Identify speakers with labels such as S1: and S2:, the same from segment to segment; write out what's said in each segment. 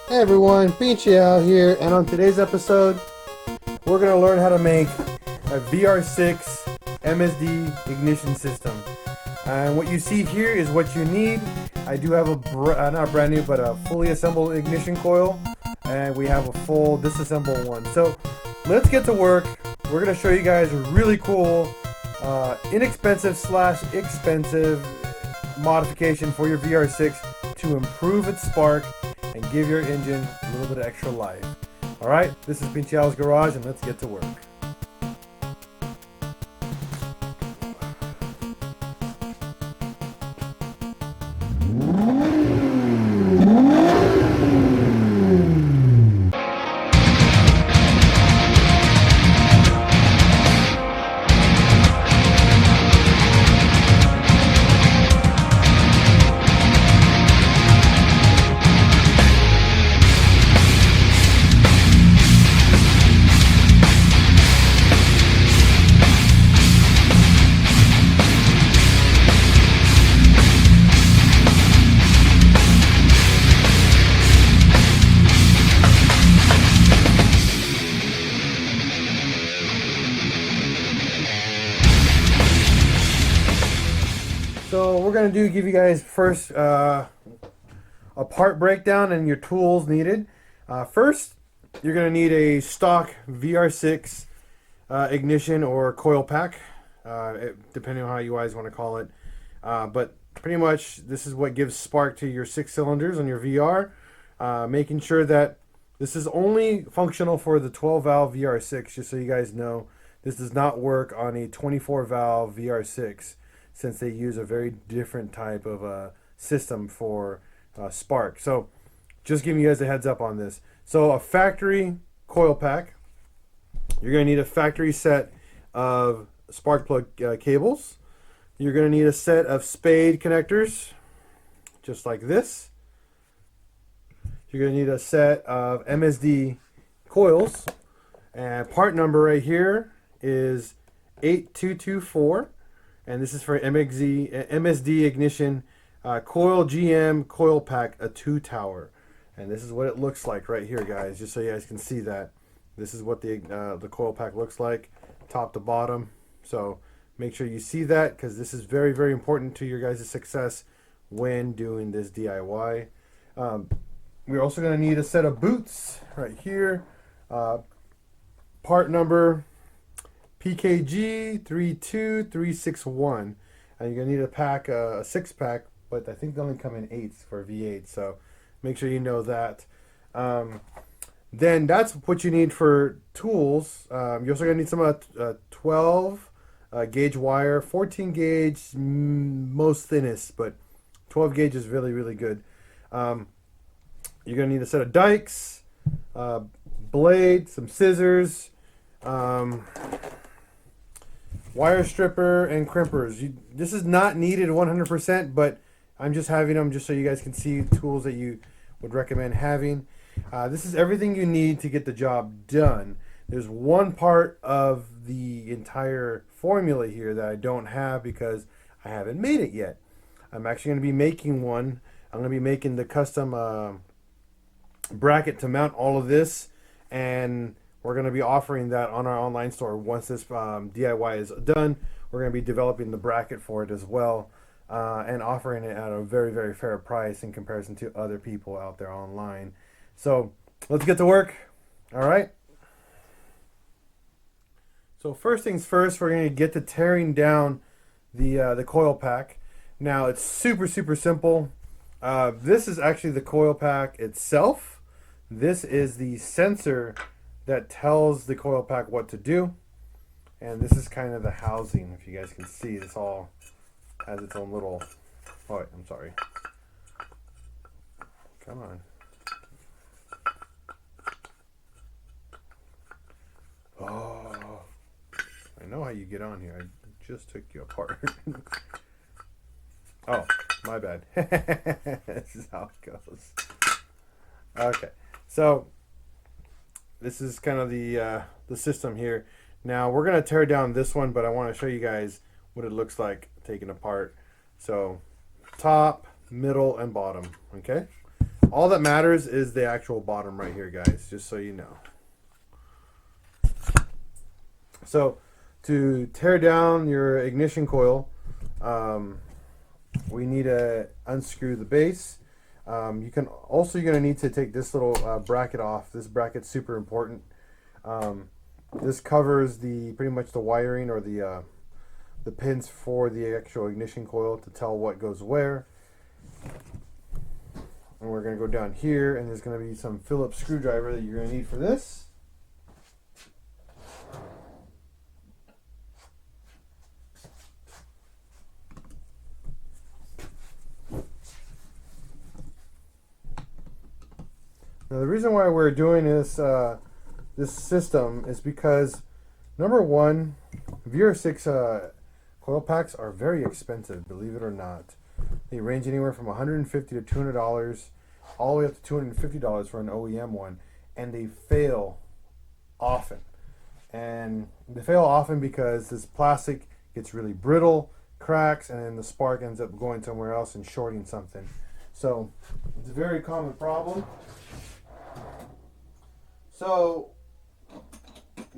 S1: Hey everyone, PincheAls here, and on today's episode, we're going to learn how to make a VR6 MSD ignition system. And what you see here is what you need. I do have not brand new, but a fully assembled ignition coil, and we have a full disassembled one. So let's get to work. We're going to show you guys a really cool, inexpensive / expensive modification for your VR6 to improve its spark and give your engine a little bit of extra life. Alright, this is PincheAls Garage, and let's get to work. So we're going to give you guys first a part breakdown and your tools needed. First, you're going to need a stock VR6 ignition or coil pack, depending on how you guys want to call it. But pretty much this is what gives spark to your 6 cylinders on your VR. Making sure that this is only functional for the 12 valve VR6, just so you guys know. This does not work on a 24 valve VR6. Since they use a very different type of system for spark. So just giving you guys a heads up on this. So a factory coil pack, you're going to need a factory set of spark plug cables. You're going to need a set of spade connectors, just like this. You're going to need a set of MSD coils. And part number right here is 8224. And this is for MSD ignition coil GM coil pack, a 2 tower. And this is what it looks like right here, guys, just so you guys can see that. This is what the coil pack looks like, top to bottom. So make sure you see that, because this is very, very important to your guys' success when doing this DIY. We're also going to need a set of boots right here. Part number PKG 32361, and you're gonna need a pack, a 6-pack, but I think they only come in 8s for V8, so make sure you know that. Then that's what you need for tools. You're also gonna need some 12 gauge wire, 14 gauge most thinnest, but 12 gauge is really, really good. You're gonna need a set of dikes, blade, some scissors, wire stripper, and crimpers. This is not needed 100%, but I'm just having them just so you guys can see tools that you would recommend having. This is everything you need to get the job done. There's one part of the entire formula here that I don't have because I haven't made it yet. I'm actually going to be making one. I'm going to be making the custom bracket to mount all of this, and we're going to be offering that on our online store. Once this DIY is done, we're going to be developing the bracket for it as well, and offering it at a very, very fair price in comparison to other people out there online. So let's get to work. All right. So first things first, we're going to get to tearing down the coil pack. Now it's super, super simple. This is actually the coil pack itself. This is the sensor that tells the coil pack what to do, and this is kind of the housing. If you guys can see, this all has its own little, oh wait, I'm sorry, come on. Oh, I know how you get on here. I just took you apart. Oh, my bad. This is how it goes. Okay, so this is kind of the system here. Now we're gonna tear down this one, but I want to show you guys what it looks like taken apart. So top, middle, and bottom. Okay. All that matters is the actual bottom right here, guys, just so you know. So to tear down your ignition coil, we need to unscrew the base. You're going to need to take this little bracket off. This bracket's super important. This covers pretty much the wiring, or the pins for the actual ignition coil to tell what goes where. And we're going to go down here, and there's going to be some Phillips screwdriver that you're going to need for this. Now the reason why we're doing this system is because, number one, VR6 coil packs are very expensive, believe it or not. They range anywhere from $150 to $200, all the way up to $250 for an OEM one, and they fail often. And they fail often because this plastic gets really brittle, cracks, and then the spark ends up going somewhere else and shorting something. So it's a very common problem. So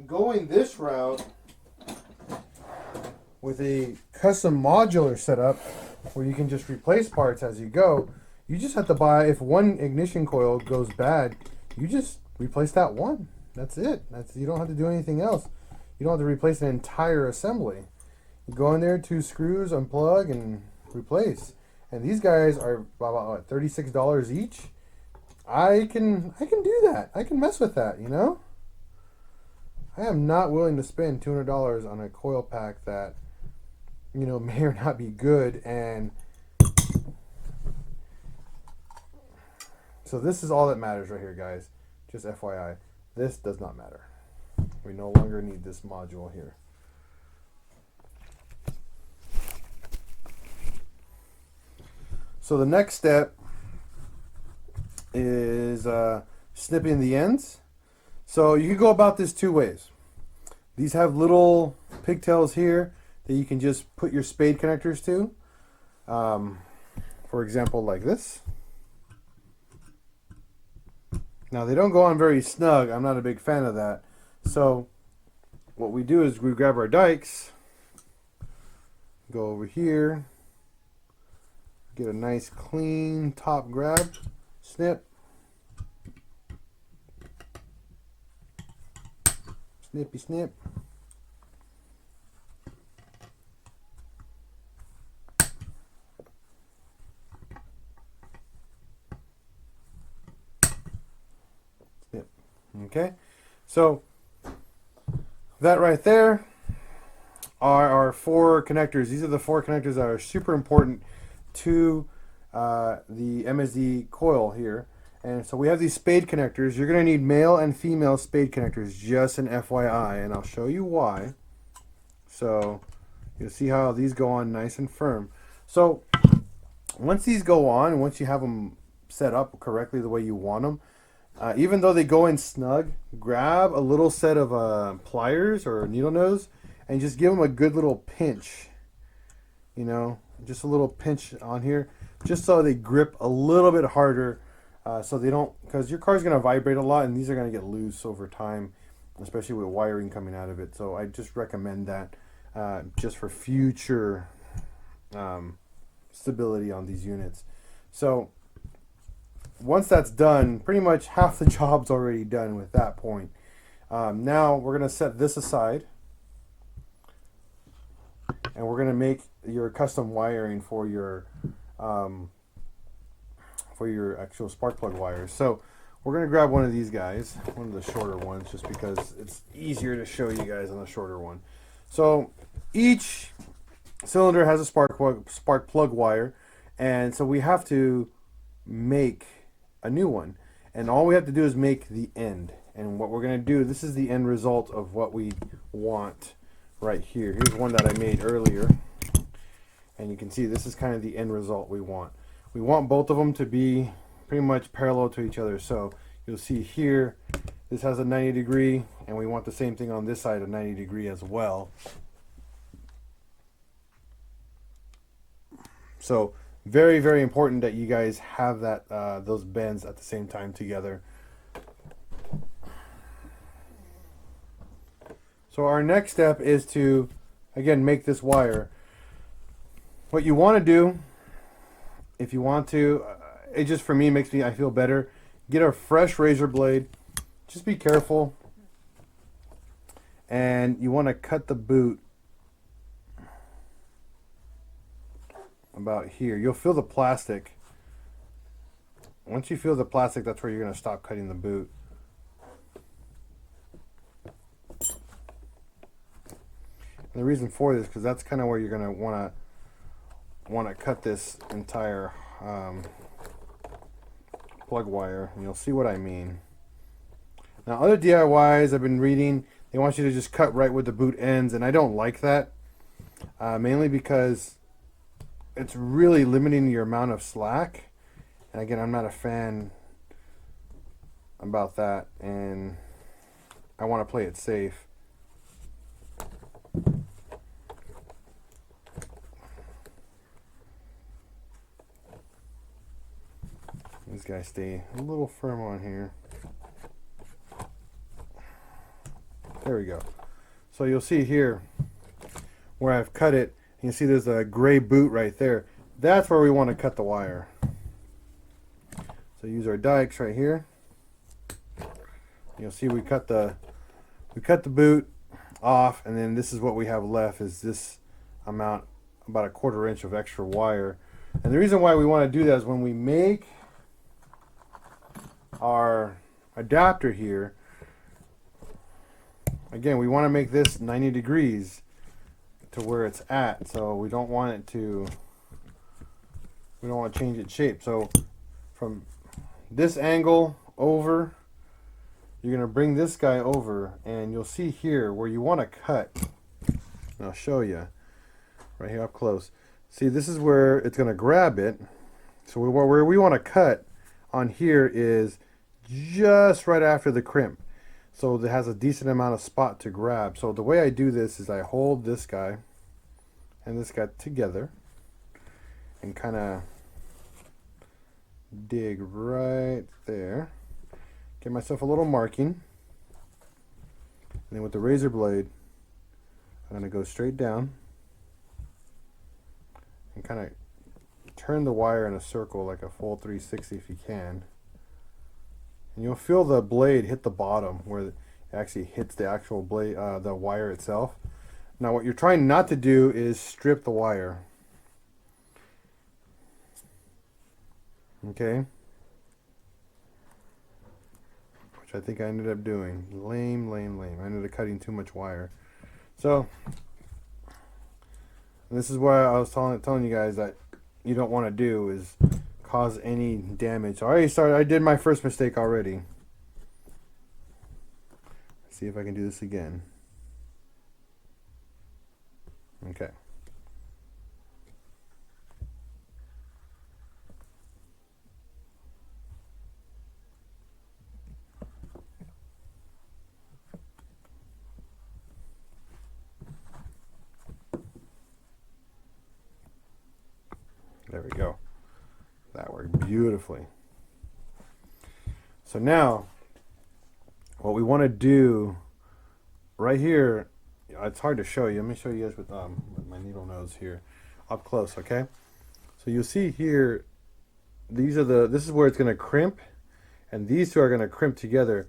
S1: going this route with a custom modular setup where you can just replace parts as you go, you just have to buy, if one ignition coil goes bad, you just replace that one. That's it. You don't have to do anything else. You don't have to replace an entire assembly. You go in there, 2 screws, unplug, and replace. And these guys are about what, $36 each. I can do that. I can mess with that, you know? I am not willing to spend $200 on a coil pack that, you know, may or not be good. And so this is all that matters right here, guys. Just FYI, this does not matter. We no longer need this module here. So the next step is snipping the ends. So you can go about this 2 ways. These have little pigtails here that you can just put your spade connectors to. For example, like this. Now they don't go on very snug. I'm not a big fan of that. So what we do is we grab our dikes, go over here, get a nice clean top grab, snip, snippy snip. Snip. Okay, so that right there are our 4 connectors. These are the 4 connectors that are super important to the MSD coil here. And so we have these spade connectors. You're going to need male and female spade connectors, just an FYI, and I'll show you why. So you'll see how these go on nice and firm. So once these go on, once you have them set up correctly the way you want them, even though they go in snug, grab a little set of pliers or needle nose and just give them a good little pinch. You know, just a little pinch on here, just so they grip a little bit harder, so they don't, because your car's going to vibrate a lot and these are going to get loose over time, especially with wiring coming out of it. So I just recommend that just for future stability on these units. So once that's done, pretty much half the job's already done with that point. Now we're going to set this aside, and we're going to make your custom wiring for your actual spark plug wires. So we're going to grab one of these guys, one of the shorter ones, just because it's easier to show you guys on the shorter one. So each cylinder has a spark plug wire, and so we have to make a new one, and all we have to do is make the end. And what we're going to do, this is the end result of what we want right here. Here's one that I made earlier, and you can see this is kind of the end result we want. We want both of them to be pretty much parallel to each other. So you'll see here, this has a 90 degree, and we want the same thing on this side, a 90 degree as well. So Very, very important that you guys have that those bends at the same time together. So our next step is to, again, make this wire. What you want to do, if you want to, it just for me makes me, I feel better. Get a fresh razor blade. Just be careful. And you want to cut the boot about here. You'll feel the plastic. Once you feel the plastic, that's where you're going to stop cutting the boot. And the reason for this, because that's kind of where you're going to want to cut this entire plug wire, and you'll see what I mean. Now, other DIYs I've been reading, they want you to just cut right where the boot ends, and I don't like that, mainly because it's really limiting your amount of slack. And again, I'm not a fan about that, and I want to play it safe. These guys stay a little firm on here. There we go. So you'll see here where I've cut it, you see there's a gray boot right there. That's where we want to cut the wire. So use our dikes right here. You'll see we cut the boot off, and then this is what we have left, is this amount, about 1/4 inch of extra wire. And the reason why we want to do that is when we make our adapter here, again, we want to make this 90 degrees to where it's at, so we don't want to change its shape. So from this angle over, you're going to bring this guy over, and you'll see here where you want to cut. And I'll show you right here up close. See, this is where it's going to grab it. So where we want to cut on here is just right after the crimp, so it has a decent amount of spot to grab. So the way I do this is I hold this guy and this guy together and kind of dig right there, get myself a little marking, and then with the razor blade I'm going to go straight down and kind of turn the wire in a circle, like a full 360 if you can. And you'll feel the blade hit the bottom where it actually hits the actual blade, the wire itself. Now what you're trying not to do is strip the wire. Okay? Which I think I ended up doing. Lame. I ended up cutting too much wire. So, this is why I was telling you guys that you don't want to do is cause any damage. So I did my first mistake already. Let's see if I can do this again. Okay. There we go. That worked beautifully. So now, what we want to do right here, it's hard to show you. Let me show you guys with my needle nose here, up close. Okay. So you'll see here, this is where it's going to crimp, and these two are going to crimp together.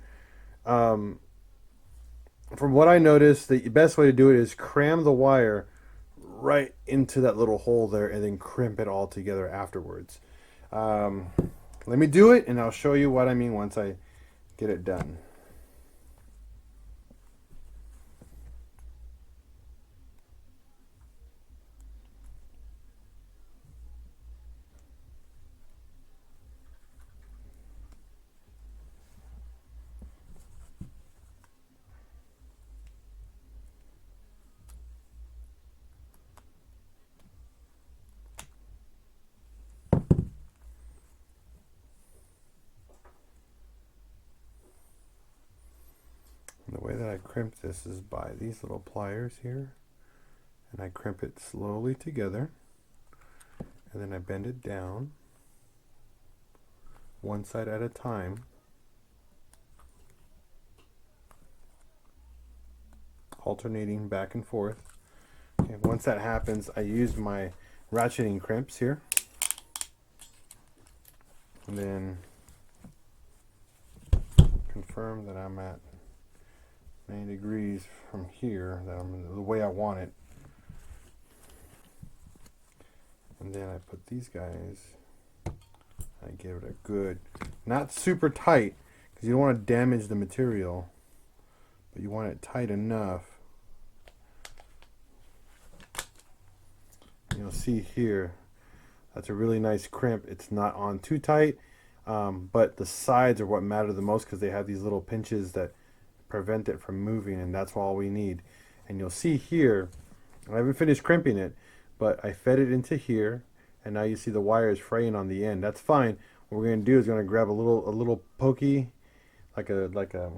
S1: From what I noticed, the best way to do it is cram the wire right into that little hole there and then crimp it all together afterwards. Let me do it and I'll show you what I mean once I get it done. The way that I crimp this is by these little pliers here, and I crimp it slowly together, and then I bend it down one side at a time, alternating back and forth. Okay, once that happens, I use my ratcheting crimps here, and then confirm that I'm at 90 degrees from here, that I'm the way I want it. And then I put these guys, I give it a good, not super tight, because you don't want to damage the material, but you want it tight enough. You'll see here, that's a really nice crimp. It's not on too tight, but the sides are what matter the most, because they have these little pinches that prevent it from moving, and that's all we need. And you'll see here, I haven't finished crimping it, but I fed it into here, and now you see the wire is fraying on the end. That's fine. What we're going to do is we're going to grab a little pokey, like a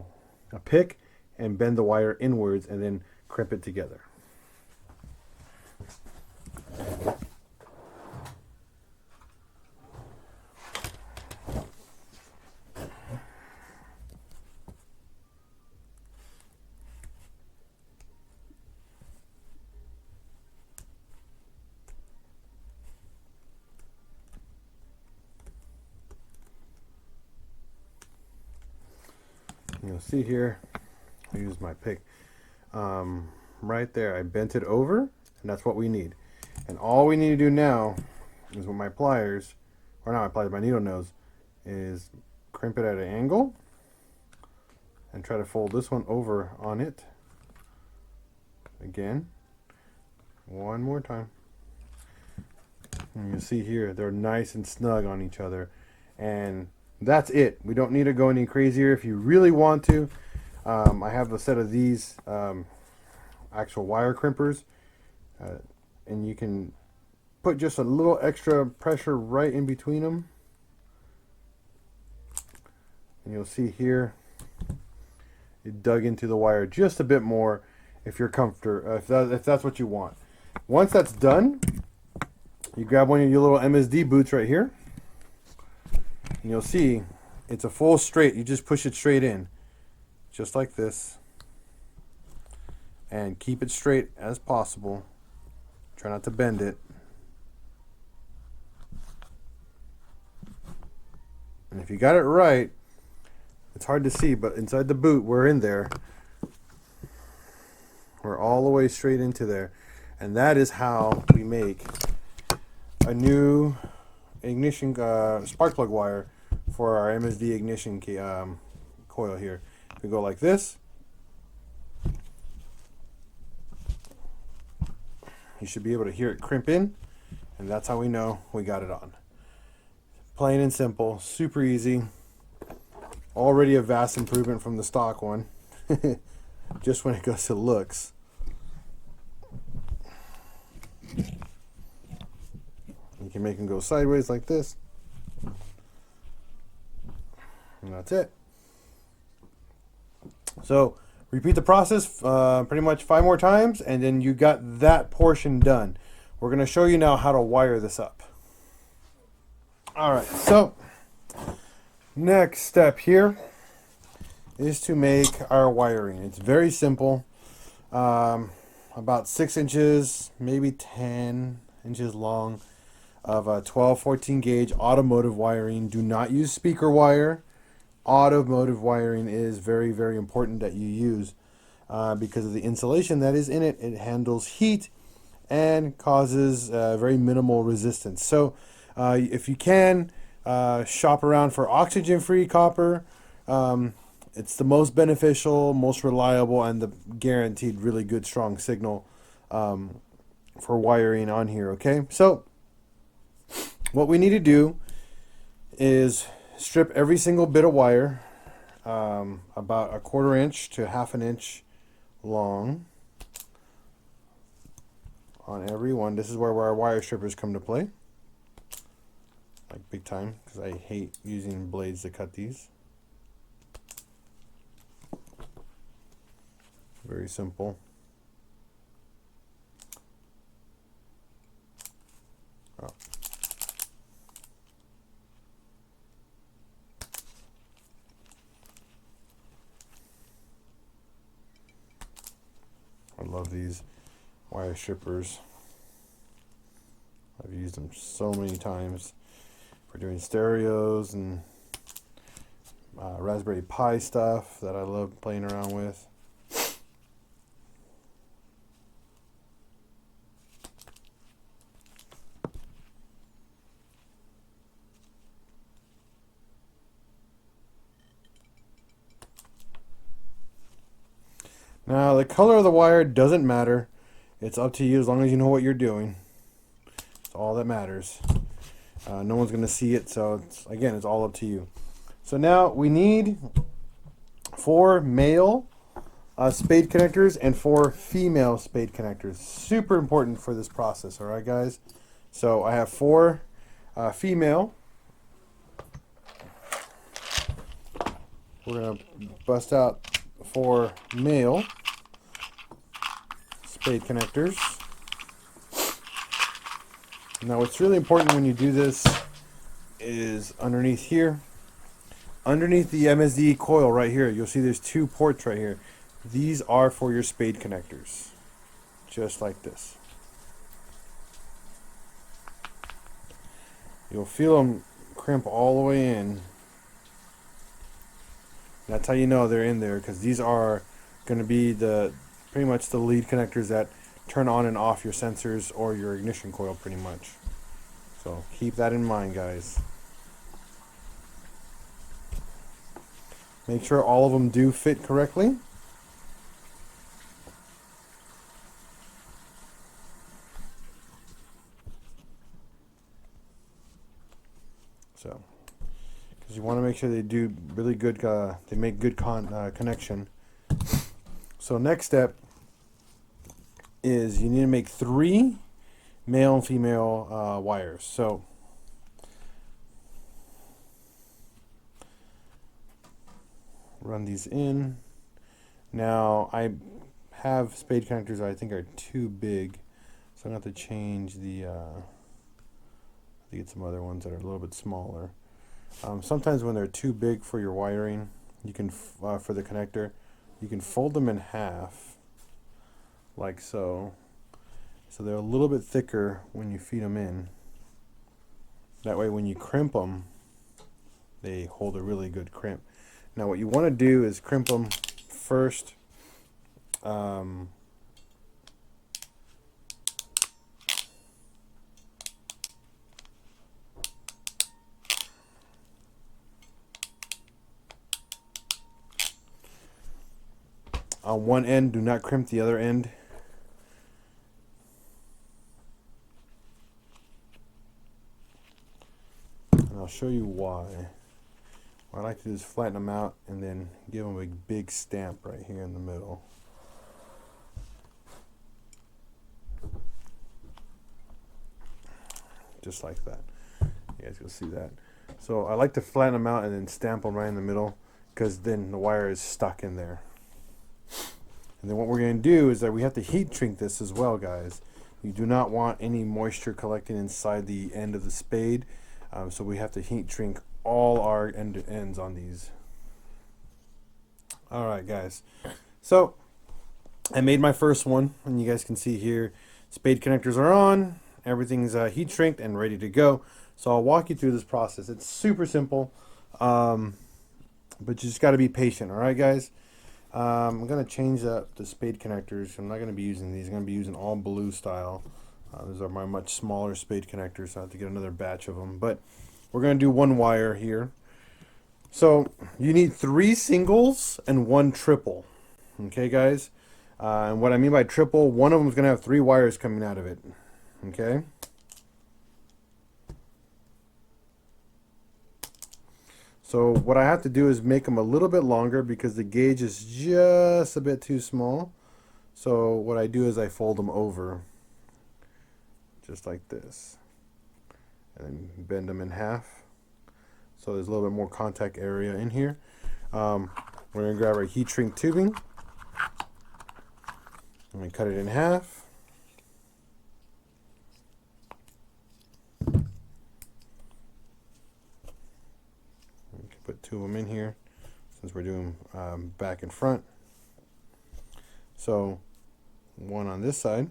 S1: pick, and bend the wire inwards, and then crimp it together. You'll see here, I use my pick right there. I bent it over, and that's what we need. And all we need to do now is with my pliers, or not my pliers, my needle nose, is crimp it at an angle and try to fold this one over on it. Again, one more time. And you'll see here, they're nice and snug on each other. And that's it. We don't need to go any crazier. If you really want to, I have a set of these actual wire crimpers, and you can put just a little extra pressure right in between them, and you'll see here it dug into the wire just a bit more. If you're comfortable, if that's what you want. Once that's done, you grab one of your little MSD boots right here, and you'll see it's a full straight. You just push it straight in, just like this, and keep it straight as possible. Try not to bend it. And if you got it right, it's hard to see, but inside the boot, we're in there. We're all the way straight into there. And that is how we make a new ignition spark plug wire for our MSD ignition coil here. We go like this. You should be able to hear it crimp in, and that's how we know we got it on. Plain and simple, super easy. Already a vast improvement from the stock one, just when it goes to looks. You can make them go sideways like this. And that's it. So repeat the process pretty much 5 more times, and then you got that portion done. We're going to show you now how to wire this up. Alright, so next step here is to make our wiring. It's very simple. About 6 inches, maybe 10 inches long of a 12-14 gauge automotive wiring. Do not use speaker wire. Automotive wiring is very, very important that you use because of the insulation that is in it. It handles heat and causes very minimal resistance. So if you can, shop around for oxygen-free copper. It's the most beneficial, most reliable, and the guaranteed really good, strong signal for wiring on here, okay? So what we need to do is strip every single bit of wire, about 1/4 inch to 1/2 inch long on every one. This is where our wire strippers come to play, like big time, because I hate using blades to cut these. Very simple. Oh. love these wire strippers. I've used them so many times for doing stereos and Raspberry Pi stuff that I love playing around with. Now the color of the wire doesn't matter. It's up to you as long as you know what you're doing. It's all that matters. No one's going to see it, so again, it's all up to you. So now we need 4 male spade connectors and 4 female spade connectors. Super important for this process, alright guys? So I have 4 female. We're going to bust out 4 male spade connectors. Now what's really important when you do this is underneath here, underneath the MSD coil right here, you'll see there's 2 ports right here. These are for your spade connectors, just like this. You'll feel them crimp all the way in. That's how you know they're in there, because these are going to be pretty much the lead connectors that turn on and off your sensors or your ignition coil pretty much. So keep that in mind, guys. Make sure all of them do fit correctly. So, because you want to make sure they do really good, they make good connection. So next step is you need to make 3 male and female wires. So run these in. Now I have spade connectors that I think are too big, so I'm going to have to change the to get some other ones that are a little bit smaller. Sometimes when they're too big for your wiring, you can for the connector, you can fold them in half like so. So they're a little bit thicker when you feed them in. That way when you crimp them, they hold a really good crimp. Now what you want to do is crimp them first. On one end, do not crimp the other end. And I'll show you why. What I like to do is flatten them out and then give them a big stamp right here in the middle. Just like that. You guys can see that. So I like to flatten them out and then stamp them right in the middle, because then the wire is stuck in there. And then what we're going to do is that we have to heat shrink this as well, guys. You do not want any moisture collecting inside the end of the spade, so we have to heat shrink all our ends on these. Alright guys, so I made my first one, and you guys can see here spade connectors are on, everything's heat shrinked and ready to go. So I'll walk you through this process. It's super simple, but you just got to be patient. Alright guys, I'm going to change up the spade connectors. I'm not going to be using these. I'm going to be using all blue style. These are my much smaller spade connectors, so I have to get another batch of them. But we're going to do 1 wire here. So you need 3 singles and 1 triple. Okay, guys? And what I mean by triple, one of them is going to have 3 wires coming out of it. Okay? So what I have to do is make them a little bit longer because the gauge is just a bit too small. So what I do is I fold them over just like this and then bend them in half. So there's a little bit more contact area in here. We're going to grab our heat shrink tubing and we cut it in half. Put 2 of them in here since we're doing back and front. So one on this side.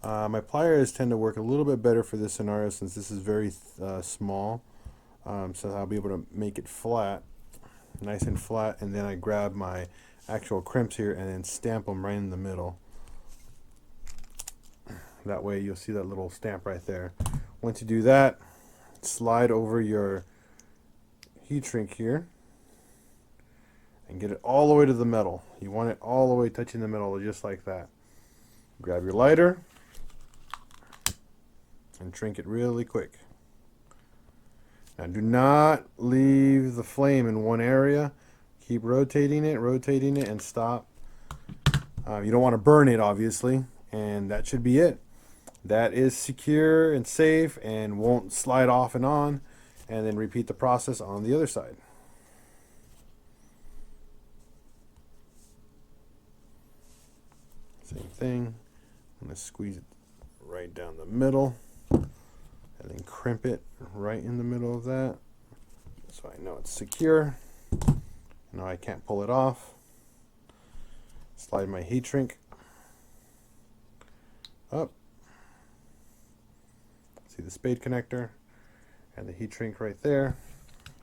S1: My pliers tend to work a little bit better for this scenario since this is very small. So I'll be able to make it flat, nice and flat, and then I grab my actual crimps here and then stamp them right in the middle. That way you'll see that little stamp right there. Once you do that, slide over your heat shrink here and get it all the way to the metal. You want it all the way touching the metal, just like that. Grab your lighter and shrink it really quick. Now do not leave the flame in one area. Keep rotating it, and stop. You don't want to burn it, obviously, and that should be it. That is secure and safe and won't slide off and on. And then repeat the process on the other side. Same thing. I'm going to squeeze it right down the middle and then crimp it right in the middle of that so I know it's secure. Now I can't pull it off. Slide my heat shrink up. See the spade connector and the heat shrink right there.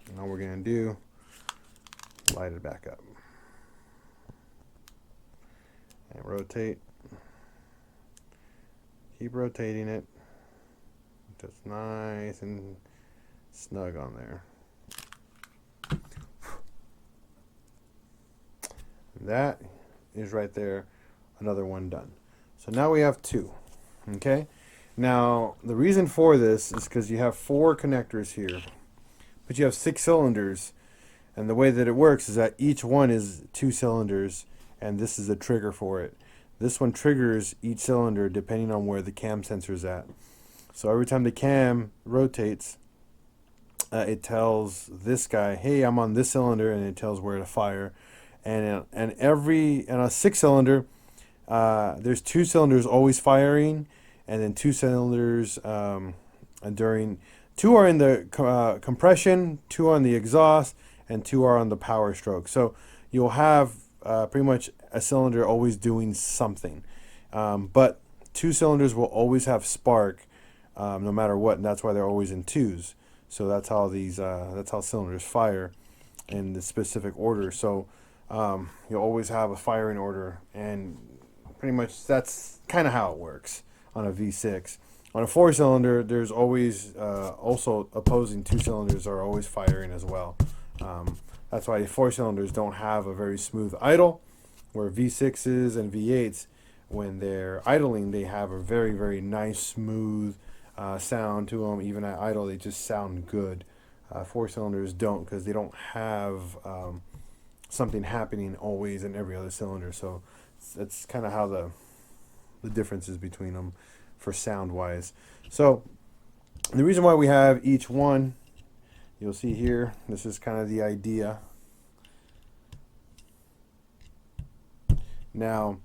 S1: And all we're going to do, light it back up and rotate. Keep rotating it. Just nice and snug on there. That is right there, another one done. So now we have two. Okay. Now, the reason for this is because you have 4 connectors here, but you have 6 cylinders, and the way that it works is that each one is 2 cylinders, and this is a trigger for it. This one triggers each cylinder depending on where the cam sensor is at. So every time the cam rotates, it tells this guy, hey, I'm on this cylinder, and it tells where to fire. And a 6 cylinder, there's 2 cylinders always firing, and then 2 cylinders during 2 are in the compression, 2 are on the exhaust, and 2 are on the power stroke. So you'll have pretty much a cylinder always doing something, but 2 cylinders will always have spark no matter what, and that's why they're always in 2s. So that's how that's how cylinders fire in the specific order. So you'll always have a firing order, and pretty much that's kind of how it works on a V6. On a 4-cylinder, there's always also opposing 2 cylinders are always firing as well. That's why 4 cylinders don't have a very smooth idle, where V6s and V8s, when they're idling, they have a very, very nice, smooth sound to them. Even at idle, they just sound good. 4 cylinders don't, because they don't have something happening always in every other cylinder. So that's kind of how the difference is between them for sound wise. So the reason why we have each one, you'll see here, this is kind of the idea. Now,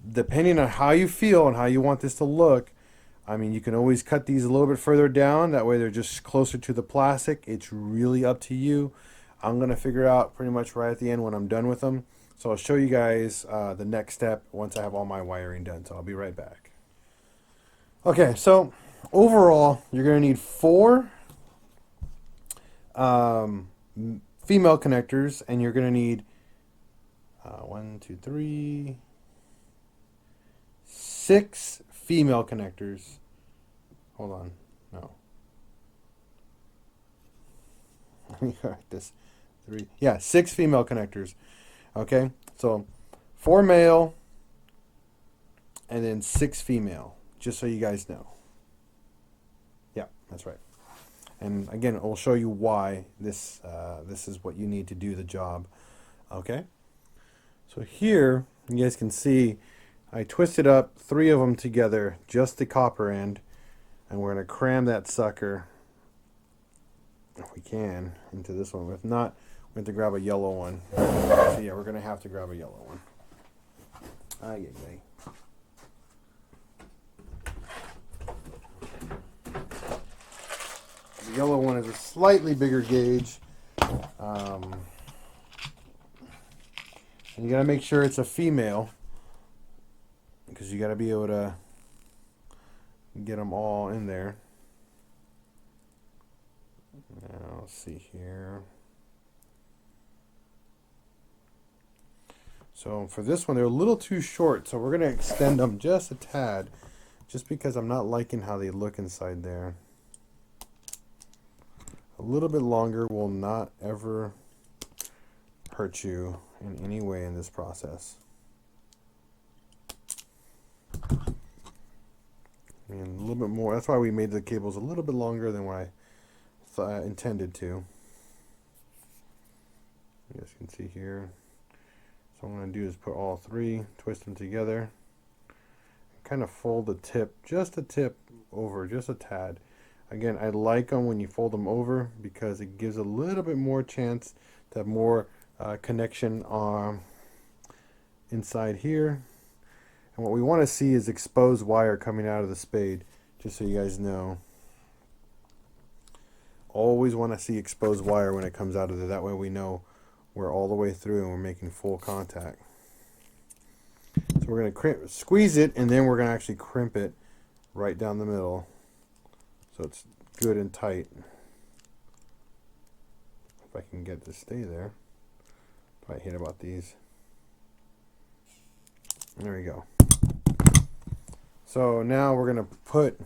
S1: depending on how you feel and how you want this to look, I mean, you can always cut these a little bit further down. That way they're just closer to the plastic. It's really up to you. I'm going to figure out pretty much right at the end when I'm done with them. So I'll show you guys the next step once I have all my wiring done. So I'll be right back. Okay, so overall, you're going to need 4 female connectors, and you're going to need 6 female connectors. Hold on, no. Let me correct this. 6 female connectors. Okay, so 4 male and then 6 female, just so you guys know. Yeah, that's right. And again, it will show you why this is what you need to do the job. Okay, so here you guys can see I twisted up 3 of them together, just the copper end, and we're going to cram that sucker, if we can, into this one. If not, we have to grab a yellow one. So yeah, we're going to have to grab a yellow one. The yellow one is a slightly bigger gauge. You gotta make sure it's a female, because you gotta be able to get them all in there. Now, let's see here. So for this one, they're a little too short, so we're gonna extend them just a tad, just because I'm not liking how they look inside there. A little bit longer will not ever hurt you in any way in this process. And a little bit more. That's why we made the cables a little bit longer than what I intended to. You guys can see here. So what I'm going to do is put all three, twist them together, and kind of fold the tip, just a tip over, just a tad. Again, I like them when you fold them over because it gives a little bit more chance to have more connection inside here. And what we want to see is exposed wire coming out of the spade, just so you guys know. Always want to see exposed wire when it comes out of there. That way we know we're all the way through and we're making full contact. So we're going to squeeze it, and then we're going to actually crimp it right down the middle, so it's good and tight. If I can get it to stay there. Probably hate about these. There we go. So now we're going to put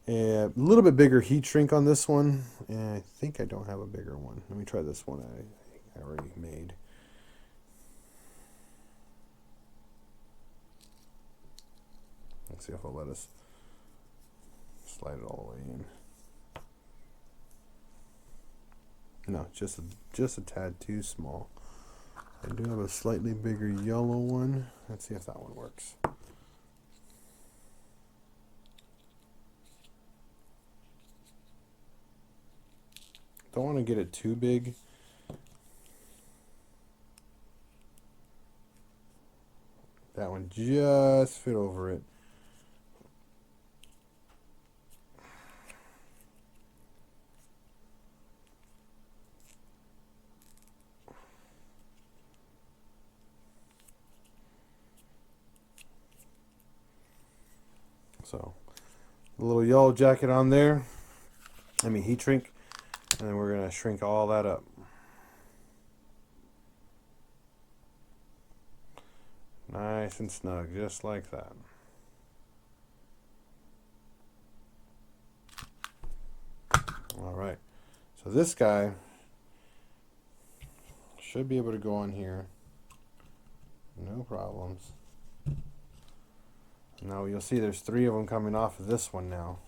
S1: a little bit bigger heat shrink on this one. And I think I don't have a bigger one. Let me try this one I already made. Let's see if it'll let us slide it all the way in. No, just a tad too small. I do have a slightly bigger yellow one. Let's see if that one works. Don't want to get it too big. That one just fit over it. So, a little yellow jacket on there. I mean heat shrink. And then we're going to shrink all that up. Nice and snug, just like that. All right. So this guy should be able to go on here. No problems. Now you'll see there's 3 of them coming off of this one now.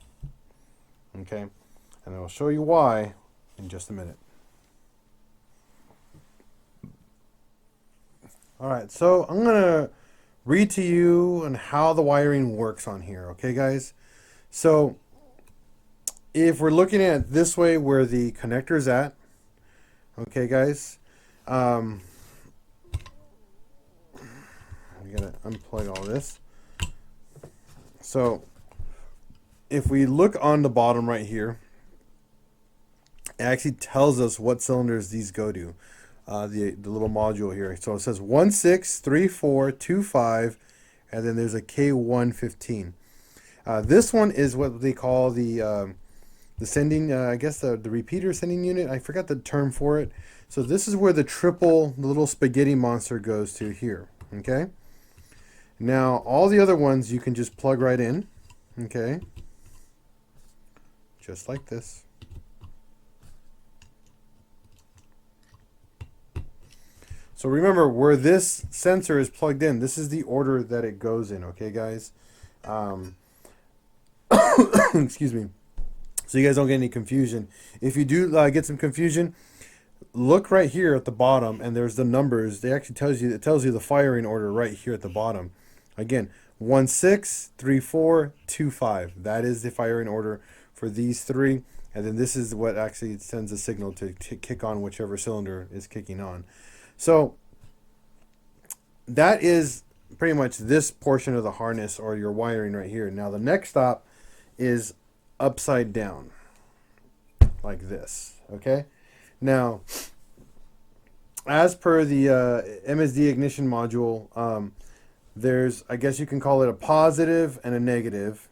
S1: Okay? And I'll show you why in just a minute. Alright, so I'm going to read to you on how the wiring works on here, okay guys? So if we're looking at this way where the connector is at, okay guys, we gotta unplug all this. So if we look on the bottom right here, it actually tells us what cylinders these go to. The little module here. So it says 163425, and then there's a K115. This one is what they call the sending, I guess the repeater sending unit. I forgot the term for it. So this is where the little spaghetti monster goes to here. Okay. Now all the other ones you can just plug right in. Okay. Just like this. So remember, where this sensor is plugged in, this is the order that it goes in, okay, guys? Excuse me. So you guys don't get any confusion. If you do get some confusion, look right here at the bottom, and there's the numbers. They actually it tells you the firing order right here at the bottom. Again, 163425. That is the firing order for these 3. And then this is what actually sends a signal to kick on whichever cylinder is kicking on. So that is pretty much this portion of the harness or your wiring right here. Now the next stop is upside down, like this. Okay. Now as per the MSD ignition module, there's, I guess you can call it a positive and a negative.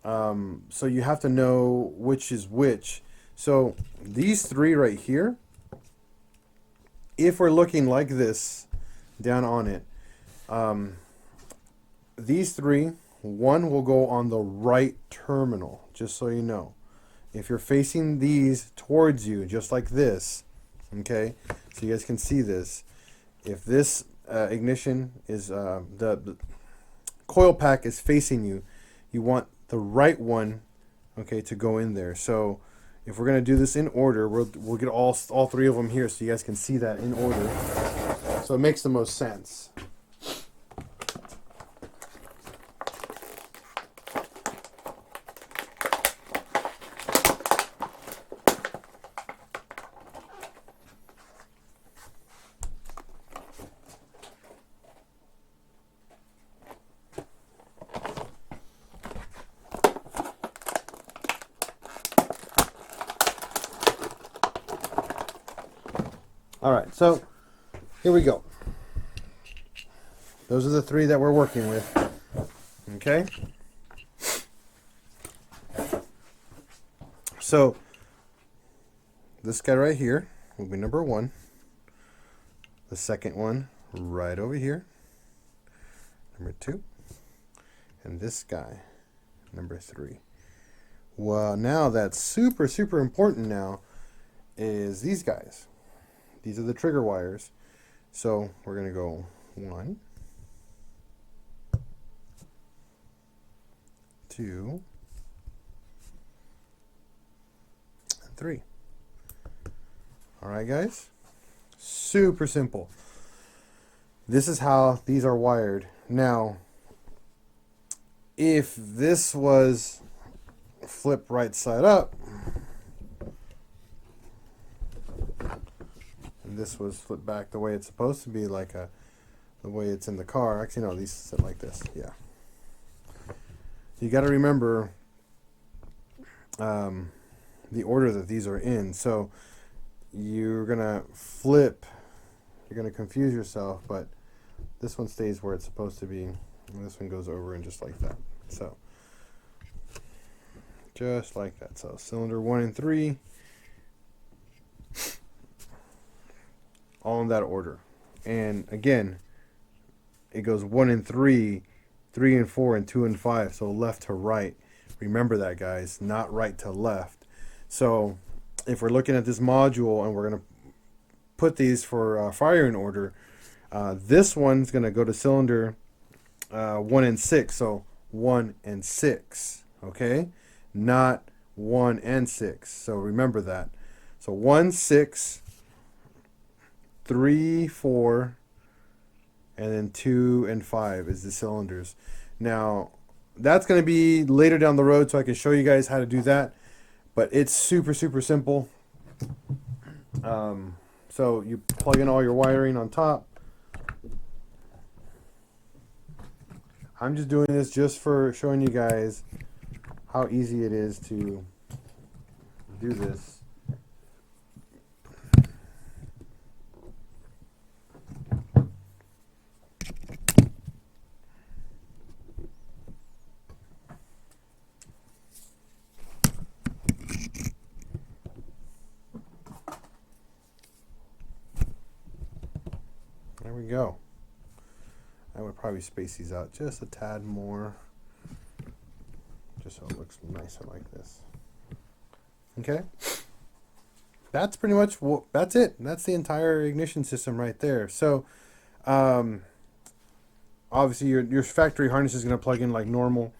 S1: So you have to know which is which. So these three right here, if we're looking like this down on it, these three, one will go on the right terminal, just so you know. If you're facing these towards you, just like this, okay, so you guys can see this. If this ignition is, the coil pack is facing you, you want the right one, okay, to go in there. So if we're going to do this in order, we'll get all three of them here so you guys can see that in order. So it makes the most sense. All right, so here we go. Those are the three that we're working with. Okay. So this guy right here will be number one. The second one right over here, number two. And this guy, number three. Well, now that's super, super important now is these guys. These are the trigger wires. So we're going to go 1, 2, and 3. All right, guys. Super simple. This is how these are wired. Now, if this was flipped right side up, and this was flipped back the way it's supposed to be, like the way it's in the car. Actually, no, these sit like this. Yeah. You got to remember the order that these are in. So you're gonna flip. You're gonna confuse yourself, but this one stays where it's supposed to be, and this one goes over and just like that. So just like that. So cylinder 1 and 3. All in that order. And again, it goes 1 and 3, 3 and 4, and 2 and 5. So left to right. Remember that, guys, not right to left. So if we're looking at this module and we're going to put these for firing order, this one's going to go to cylinder 1 and 6. So 1 and 6. Okay? Not 1 and 6. So remember that. So 1, 6, 3, 4, and then 2 and 5 is the cylinders. Now, that's going to be later down the road, so I can show you guys how to do that. But it's super, super simple. So you plug in all your wiring on top. I'm just doing this just for showing you guys how easy it is to do this. There we go. I would probably space these out just a tad more, just so it looks nicer like this. Okay, that's pretty much that's it. That's the entire ignition system right there. So obviously your factory harness is going to plug in like normal.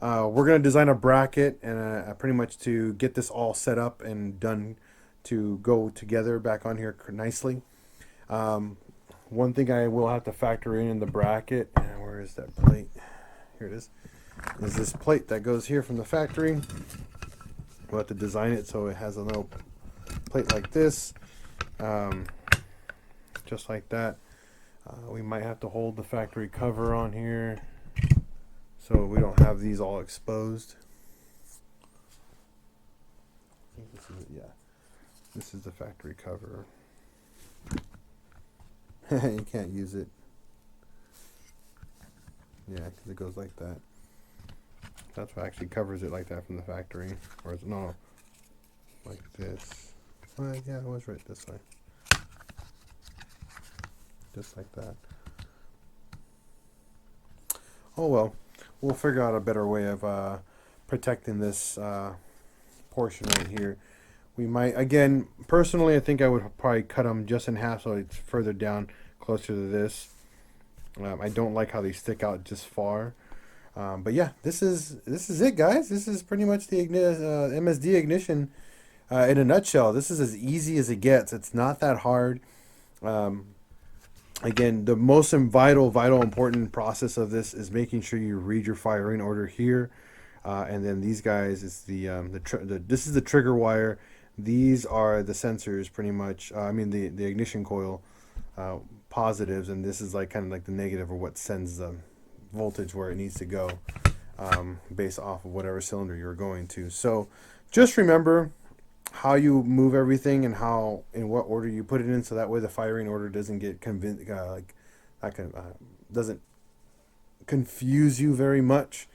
S1: We're going to design a bracket and pretty much to get this all set up and done to go together back on here nicely. One thing I will have to factor in the bracket, and where is that plate? Here it is this plate that goes here from the factory. We'll have to design it so it has a little plate like this, just like that. We might have to hold the factory cover on here so we don't have these all exposed. I think this is it, yeah. This is the factory cover. You can't use it. Yeah, because it goes like that. That's what actually covers it like that from the factory. Or is it, no, like this. Well, yeah, it was right this way. Just like that. Oh well, we'll figure out a better way of protecting this portion right here. We might, again, personally, I think I would probably cut them just in half so it's further down, closer to this. I don't like how they stick out just far. But yeah, this is it, guys. This is pretty much the MSD ignition in a nutshell. This is as easy as it gets. It's not that hard. Again, the most vital, important process of this is making sure you read your firing order here, and then these guys is this is the trigger wire. These are the sensors, pretty much. I mean the ignition coil positives, and this is like kind of like the negative, or what sends the voltage where it needs to go, based off of whatever cylinder you're going to. So just remember how you move everything and how, in what order you put it in, so that way the firing order doesn't get doesn't confuse you very much.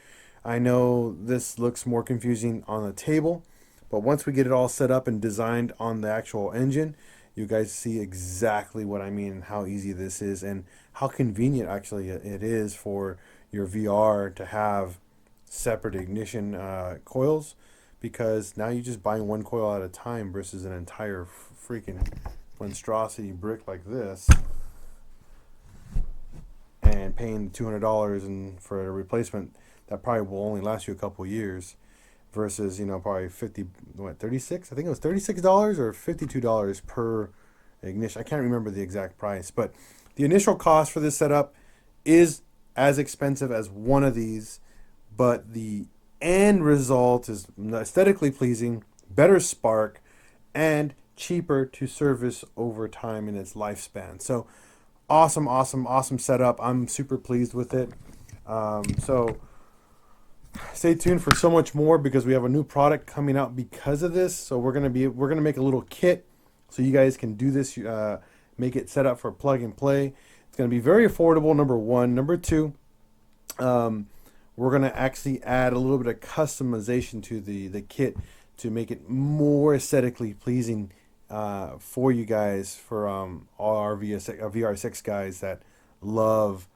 S1: I know this looks more confusing on the table, but once we get it all set up and designed on the actual engine, you guys see exactly what I mean, and how easy this is, and how convenient actually it is for your VR to have separate ignition coils, because now you're just buying one coil at a time versus an entire freaking monstrosity brick like this, and paying $200 and for a replacement that probably will only last you a couple years, versus, you know, probably 36, I think it was $36 or $52 per ignition. I can't remember the exact price, but the initial cost for this setup is as expensive as one of these, but the end result is aesthetically pleasing, better spark, and cheaper to service over time in its lifespan. So awesome setup. I'm super pleased with it. So stay tuned for so much more, because we have a new product coming out because of this. So we're gonna make a little kit so you guys can do this, make it set up for plug and play. It's gonna be very affordable, number one. Number two, we're gonna actually add a little bit of customization to the kit to make it more aesthetically pleasing for you guys, for all our VR6 guys that love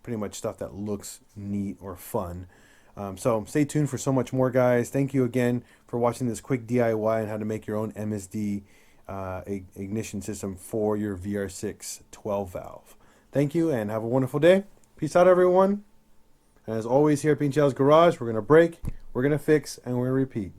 S1: pretty much stuff that looks neat or fun. So stay tuned for so much more, guys. Thank you again for watching this quick DIY on how to make your own MSD ignition system for your VR6 12 valve. Thank you, and have a wonderful day. Peace out, everyone. And as always, here at PincheAls Garage, we're going to break, we're going to fix, and we're going to repeat.